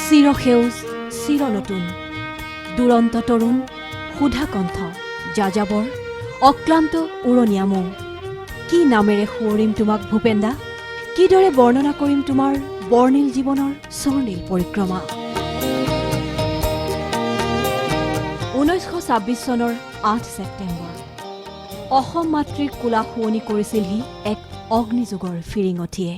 চিৰসেউজ চিৰনতুন দুৰন্ত তৰুণ সুধা কণ্ঠ যাযাবৰ অক্লান্ত উৰণীয়া মৌ কি নামেৰে সুঁৱৰিম তোমাক ভূপেন দা কিদৰে বৰ্ণনা কৰিম তোমাৰ বৰ্ণিল জীৱনৰ স্বৰ্ণিল পৰিক্ৰমা 1926 চনৰ 8 ছেপ্টেম্বৰ অসম মাতৃক কোলা শুৱনি কৰিছিলহি এক অগ্নিযুগৰ ফিৰিঙঠিয়ে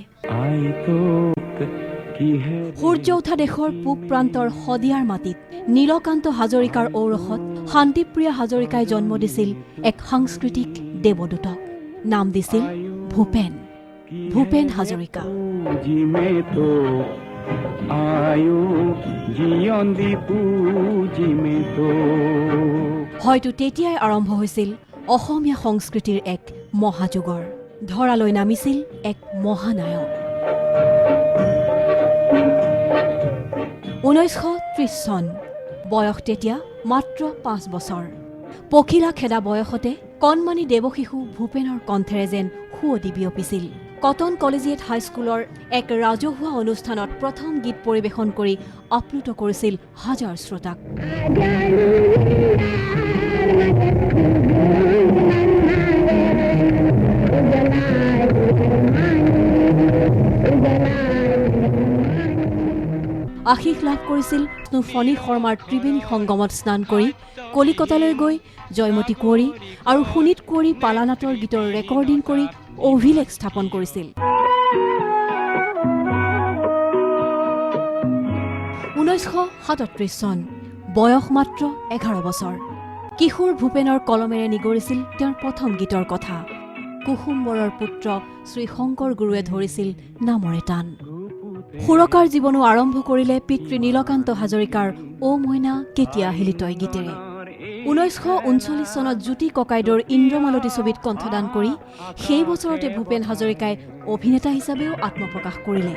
সূৰ্য উঠা দেশৰ পূব প্ৰান্তৰ শদিয়াৰ মাটিত নীলকান্ত হাজৰিকাৰ ঔৰসত শান্তিপ্ৰিয়া হাজৰিকাই জন্ম দিছিল এক সাংস্কৃতিক দেৱদূতক নাম দিছিল ভূপেন ভূপেন হাজৰিকা হয়তো তেতিয়াই আৰম্ভ হৈছিল অসমীয়া সংস্কৃতিৰ এক মহাযুগৰ ধৰালৈ নামিছিল এক মহানায়ক 1930 চন বয়স তেতিয়া মাত্ৰ 5 বছৰ পখিলা খেদা বয়সতে কণমানি দেৱশিশু ভূপেনৰ কণ্ঠেৰে যেন সুৱদি বিয়পিছিল কটন কলেজিয়েট হাইস্কুলৰ এক ৰাজহুৱা অনুষ্ঠানত প্ৰথম গীত পৰিৱেশন কৰি আপ্লুত কৰিছিল হাজাৰ শ্ৰোতাক আশীষ লাভ কৰিছিল ফণী শৰ্মাৰ ত্ৰিবেণী সংগমত স্নান কৰি কলিকতালৈ গৈ জয়মতী কুঁৱৰী আৰু সুনীত কুঁৱৰী পালানাটৰ গীতৰ ৰেকৰ্ডিং কৰি অভিলেখ স্থাপন কৰিছিল 1937 চন বয়স মাত্ৰ 11 বছৰ কিশোৰ ভূপেনৰ কলমেৰে নিগৰিছিল তেওঁৰ প্ৰথম গীতৰ কথা কুসুম্বৰৰ পুত্ৰ শ্ৰী শংকৰ গুৰুৱে ধৰিছিল নামৰে টান সুৰকাৰ জীৱনো আৰম্ভ কৰিলে পিতৃ নীলকান্ত হাজৰিকাৰ অ মইনা কেতিয়া আহিলি তই গীতেৰে 1939 চনত জ্যোতি ককাইদেউৰ ইন্দ্ৰমালতী ছবিত কণ্ঠদান কৰি সেই বছৰতে ভূপেন হাজৰিকাই অভিনেতা হিচাপেও আত্মপ্ৰকাশ কৰিলে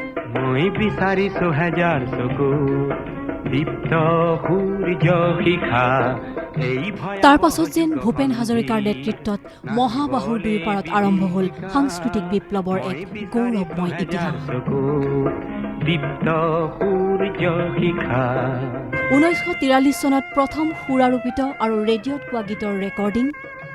তাৰ পাছত যেন ভূপেন হাজৰিকাৰ নেতৃত্বত মহাবাহুৰ দুই পাৰত আৰম্ভ হল সাংস্কৃতিক বিপ্লৱৰ এক গৌৰৱময় ইতিহাস 1943 চনত প্ৰথম সুৰাৰোপিত আৰু ৰেডিঅ'ত গোৱা গীতৰ ৰেকৰ্ডিং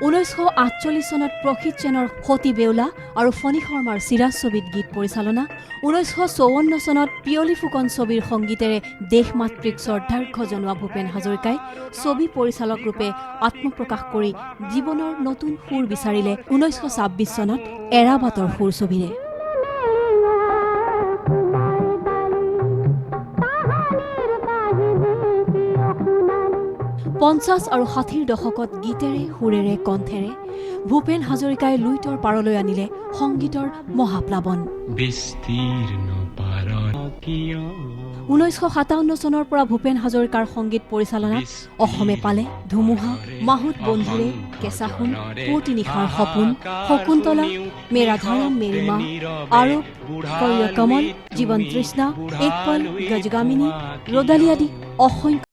1948 চনত প্ৰসিত সেনৰ সতী বেউলা আৰু ফণী শৰ্মাৰ চিৰাজ ছবিত গীত পৰিচালনা 1954 চনত পিয়লি ফুকন ছবিৰ সংগীতেৰে দেশমাতৃক শ্ৰদ্ধাৰ্ঘ্য জনোৱা ভূপেন হাজৰিকাই ছবি পৰিচালক ৰূপে আত্মপ্ৰকাশ কৰি জীৱনৰ নতুন সুৰ বিচাৰিলে 1926 চনত এৰাবাটৰ সুৰ ছবিৰে 50 আৰু 60ৰ দশকত গীতেৰে সুৰেৰে কণ্ঠেৰে ভূপেন হাজৰিকাই লুইতৰ পাৰলৈ আনিলে সংগীতৰ মহাপ্লাৱন 1957 চনৰ পৰা ভূপেন হাজৰিকাৰ সংগীত পৰিচালনাত অসমে পালে ধুমুহা মাহুত বন্ধুৰে কেঁচা সোণ পুৱতি নিশাৰ সপোন শকুন্তলা মেৰা ধাৰাম মেৰি মা আৰু কৰিয় কমল জীৱন তৃষ্ণা এক পল গজগামিনী ৰদালি আদি অসংখ্য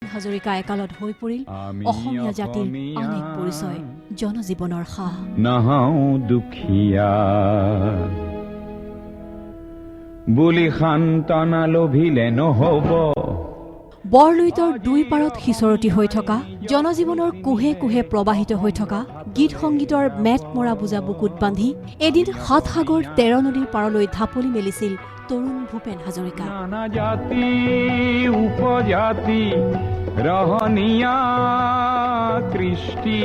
হাজৰিকা একালত হৈ পৰিল অসমীয়া জাতিৰ আন এক পৰিচয় জনজীৱনৰ সাহ নাহাও দুখীয়া বুলি সান্তনা লভিলে নহব বৰলুইতৰ দুই পাৰত সিঁচৰতি হৈ থকা জনজীৱনৰ কোহে কোহে প্ৰবাহিত হৈ থকা গীত সংগীতৰ মেট মৰা বুজা বুকুত বান্ধি এদিন 7 সাগৰ 13 নদীৰ পাৰলৈ ঢাপলি মেলিছিল তৰুণ ভূপেন হাজৰিকা নানা জাতি উপজাতি ৰহনীয়া কৃষ্টি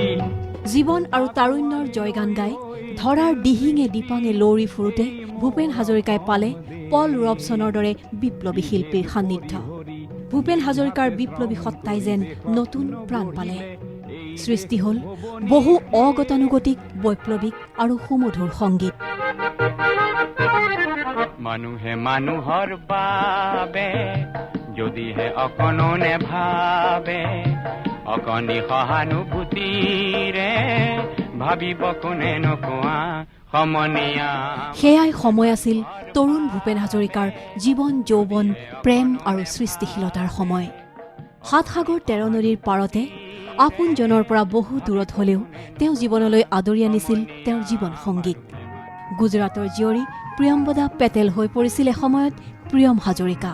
জীৱন আৰু তাৰুণ্যৰ জয়গান গাই ধৰাৰ দিহিঙে দিপাঙে লৌৰি ফুৰোতে ভূপেন হাজৰিকাই পালে পল ৰবচনৰ দৰে বিপ্লৱী শিল্পীৰ সান্নিধ্য ভূপেন হাজৰিকাৰ বিপ্লৱী সত্তাই যেন নতুন প্ৰাণ পালে। সৃষ্টি হ'ল বহু অগতানুগতিক, বৈপ্লৱিক আৰু সুমধুৰ সংগীত। মানুহে মানুহৰ বাবে যদিহে অকণো নেভাবে, অকণি সহানুভূতিৰে ভাবিব কোনে নোকোৱা সমনীয়া। সেয়াই সময় আছিল তৰুণ ভূপেন হাজৰিকাৰ জীৱন, যৌৱন, প্ৰেম আৰু সৃষ্টিশীলতাৰ সময়। ৭ সাগৰ ১৩ নদীৰ পাৰতে আপোনজনৰ পৰা বহু দূৰত হলেও তেওঁ জীৱনলৈ আদৰি আনিছিল তেওঁৰ জীৱন সংগীত। গুজৰাটৰ জীয়ৰী প্ৰিয়ম্বদা পেটেল হৈ পৰিছিল এসময়ত প্ৰিয়ম হাজৰিকা।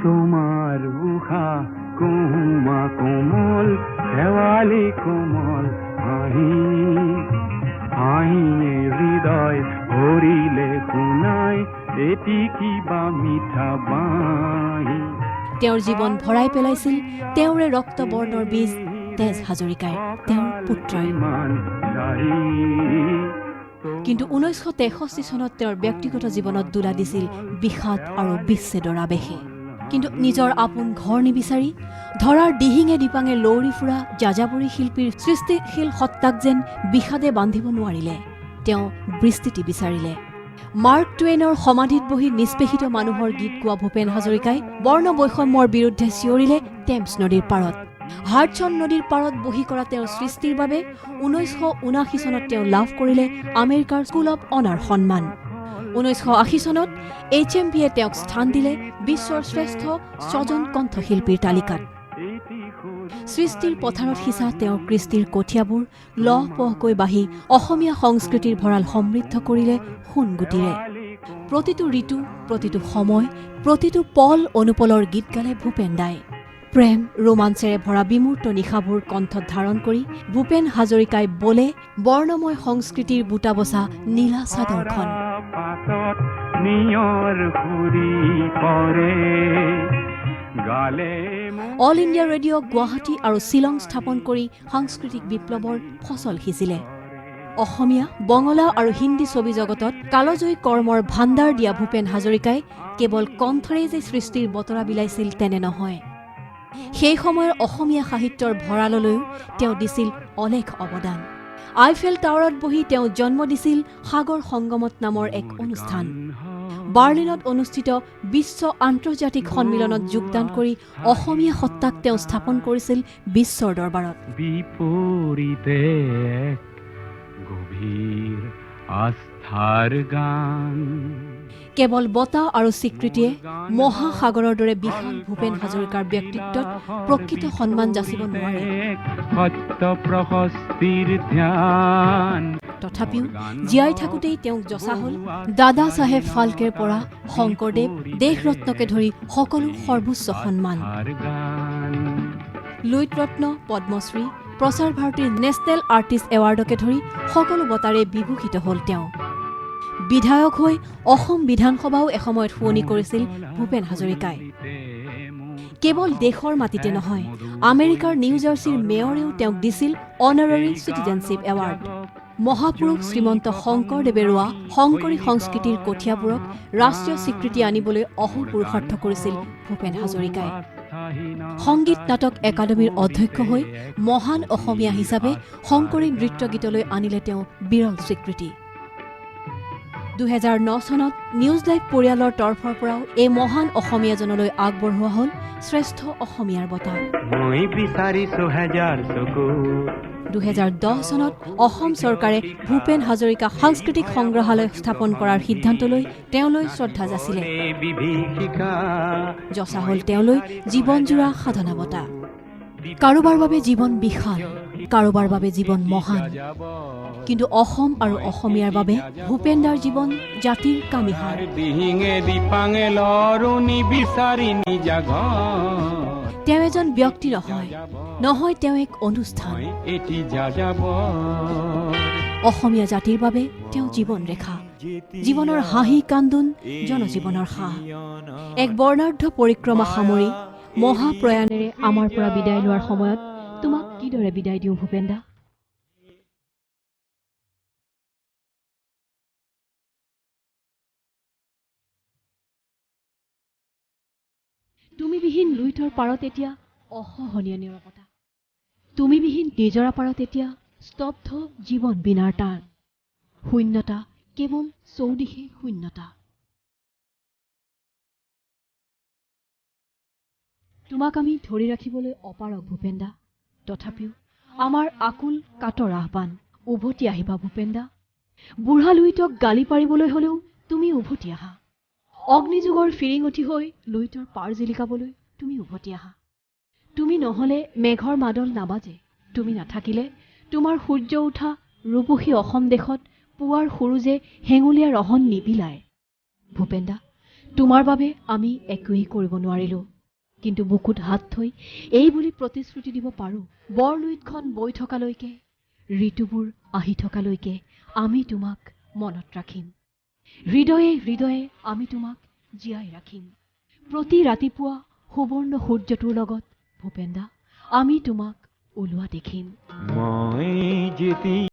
তোমাৰ উষা কুমা কোমল শেৱালি কোমল হাঁহি, হাঁহিয়ে হৃদয় ভৰিলে শুনাই এটি কিবা মিঠা বাঁহী। তেওঁৰ জীৱন ভৰাই পেলাইছিল তেওঁৰে ৰক্তবৰ্ণৰ বীজ তেজ হাজৰিকাই, তেওঁৰ পুত্ৰই। কিন্তু ১৯৬৩ চনত তেওঁৰ ব্যক্তিগত জীৱনত দোলা দিছিল বিষাদ আৰু বিচ্ছেদৰ আৱেশে। কিন্তু নিজৰ আপোন ঘৰ নিবিচাৰি ধৰাৰ দিহিঙে দিপাঙে লৌৰি ফুৰা যাযাবৰী শিল্পীৰ সৃষ্টিশীল সত্তাক যেন বিষাদে বান্ধিব নোৱাৰিলে। তেওঁ বিস্তৃতি বিচাৰিলে। মাৰ্ক টুৱেইনৰ সমাধিত বহি নিষ্পেষিত মানুহৰ গীত গোৱা ভূপেন হাজৰিকাই বৰ্ণ বৈষম্যৰ বিৰুদ্ধে চিঞৰিলে টেমছ নদীৰ পাৰত। হাডছন নদীৰ পাৰত বহি কৰা তেওঁৰ সৃষ্টিৰ বাবে ১৯৭৯ চনত তেওঁ লাভ কৰিলে আমেৰিকাৰ স্কুল অৱ অনাৰ সন্মান। ১৯৮০ চনত HMVয়ে তেওঁক স্থান দিলে বিশ্বৰ শ্ৰেষ্ঠ ৬জন কণ্ঠশিল্পীৰ তালিকাত। সৃষ্টিৰ পথাৰত সিঁচা তেওঁৰ কৃষ্টিৰ কঠীয়াবোৰ লহপহকৈ বাঢ়ি অসমীয়া সংস্কৃতিৰ ভঁৰাল সমৃদ্ধ কৰিলে সোণগুটিৰে। প্ৰতিটো ঋতু, প্ৰতিটো সময়, প্ৰতিটো পল অনুপলৰ গীত গালে ভূপেন দাই। প্ৰেম, ৰোমাঞ্চেৰে ভৰা বিমূৰ্ত নিশাবোৰ কণ্ঠত ধাৰণ কৰি ভূপেন হাজৰিকাই বলে বৰ্ণময় সংস্কৃতিৰ বুটা বচা নীলা চাদৰখন। অল ইণ্ডিয়া ৰেডিঅ' গুৱাহাটী আৰু শ্বিলং স্থাপন কৰি সাংস্কৃতিক বিপ্লৱৰ ফচল সিঁচিলে। অসমীয়া, বঙলা আৰু হিন্দী ছবি জগতত কালজয়ী কৰ্মৰ ভাণ্ডাৰ দিয়া ভূপেন হাজৰিকাই কেৱল কণ্ঠৰেই যে সৃষ্টিৰ বতৰা বিলাইছিল তেনে নহয়। সেই সময়ৰ অসমীয়া সাহিত্যৰ ভঁৰাললৈও তেওঁ দিছিল অলেখ অৱদান। আইফেল টাৱাৰত বহি তেওঁ জন্ম দিছিল সাগৰ সংগমত নামৰ এক অনুষ্ঠান। বাৰ্লিনত অনুষ্ঠিত বিশ্ব আন্তৰ্জাতিক সন্মিলনত যোগদান কৰি অসমীয়া সত্তাক তেওঁ স্থাপন কৰিছিল বিশ্বৰ দৰবাৰত। বিপৰীতে গভীৰ আস্থাৰ গান। কেৱল বঁটা আৰু স্বীকৃতিয়ে মহাসাগৰৰ দৰে বিশাল ভূপেন হাজৰিকাৰ ব্যক্তিত্বত প্ৰকৃত সন্মান যাচিব নোৱাৰে। তথাপিও জীয়াই থাকোঁতেই তেওঁক যচা হ'ল দাদা চাহেব ফাল্কেৰ পৰা শংকৰদেৱ, দেশৰত্নকে ধৰি সকলো সৰ্বোচ্চ সন্মান। লুইত ৰত্ন, পদ্মশ্ৰী, প্ৰচাৰ ভাৰতীৰ নেচনেল আৰ্টিষ্ট এৱাৰ্ডকে ধৰি সকলো বঁটাৰে বিভূষিত হ'ল তেওঁ। বিধায়ক হৈ অসম বিধানসভাও এসময়ত শুৱনি কৰিছিল ভূপেন হাজৰিকাই। কেৱল দেশৰ মাটিতে নহয়, আমেৰিকাৰ নিউ জাৰ্চিৰ মেয়ৰেও তেওঁক দিছিল অনাৰাৰী চিটিজেনশ্বিপ এৱাৰ্ড। মহাপুৰুষ শ্ৰীমন্ত শংকৰদেৱে ৰোৱা শংকৰী সংস্কৃতিৰ কঠীয়াবোৰক ৰাষ্ট্ৰীয় স্বীকৃতি আনিবলৈ অহোপুৰুষাৰ্থ কৰিছিল ভূপেন হাজৰিকাই। সংগীত নাটক একাডেমীৰ অধ্যক্ষ হৈ মহান অসমীয়া হিচাপে শংকৰী নৃত্য গীতলৈ আনিলে তেওঁ বিৰল স্বীকৃতি। ২০০৯ চনত নিউজ লাইভ পৰিয়ালৰ তৰফৰ পৰাও এই মহান অসমীয়াজনলৈ আগবঢ়োৱা হ'ল শ্ৰেষ্ঠ অসমীয়াৰ বঁটা। ২০১০ চনত অসম চৰকাৰে ভূপেন হাজৰিকা সাংস্কৃতিক সংগ্ৰহালয় স্থাপন কৰাৰ সিদ্ধান্ত লৈ তেওঁলৈ শ্ৰদ্ধা যাচিলে। যচা হ'ল তেওঁলৈ জীৱনজোৰা সাধনা বঁটা। কাৰোবাৰ বাবে জীৱন বিশাল, কাৰোবাৰ বাবে জীৱন মহান, কিন্তু অসম আৰু অসমীয়াৰ বাবে ভূপেন দাৰ জীৱন জাতিৰ কামিহাৰ। তেওঁ এজন ব্যক্তি নহয়, তেওঁ এক অনুষ্ঠান। অসমীয়া জাতিৰ বাবে তেওঁ জীৱন ৰেখা, জীৱনৰ হাঁহি কান্দোন, জনজীৱনৰ সাহ। এক বৰ্ণাঢ্য পৰিক্ৰমা সামৰি মহাপ্ৰয়াণেৰে আমাৰ পৰা বিদায় লোৱাৰ সময়ত তোমাক কিদৰে বিদায় দিওঁ ভূপেন দা? তুমিবিহীন লুইতৰ পাৰত এতিয়া অসহনীয় নীৰৱতা। তুমিবিহীন নিজৰা পাৰত এতিয়া স্তব্ধ জীৱন বিনাৰ টান। শূন্যতা, কেৱল চৌদিশে শূন্যতা। তোমাক আমি ধৰি ৰাখিবলৈ অপাৰক ভূপেন্দা, তথাপিও আমাৰ আকুল কাতৰ আহ্বান, উভতি আহিবা ভূপেন্দা। বুঢ়া লুইতক গালি পাৰিবলৈ হলেও তুমি উভতি আহা। অগ্নিযুগৰ ফিৰিঙঠি হৈ লুইতৰ পাৰ জিলিকাবলৈ তুমি উভতি আহা। তুমি নহলে মেঘৰ মাদল নাবাজে, তুমি নাথাকিলে তোমাৰ সূৰ্য উঠা ৰূপসী অসম দেশত পুৱাৰ সূৰুজে হেঙুলীয়া ৰহন নিবিলায়। ভূপেন্দা, তোমাৰ বাবে আমি একোৱেই কৰিব নোৱাৰিলো, কিন্তু বুকুত হাত থৈ এই বুলি প্ৰতিশ্ৰুতি দিব পাৰো, বৰলুইতখন বৈ থকালৈকে, ঋতুবোৰ আহি থকালৈকে আমি তোমাক মনত ৰাখিম। হৃদয়ে হৃদয়ে আমি তোমাক জীয়াই ৰাখিম। প্ৰতি ৰাতিপুৱা সুবৰ্ণ সূৰ্যটোৰ লগত ভূপেন্দা আমি তোমাক ওলোৱা দেখিম। মই যেতি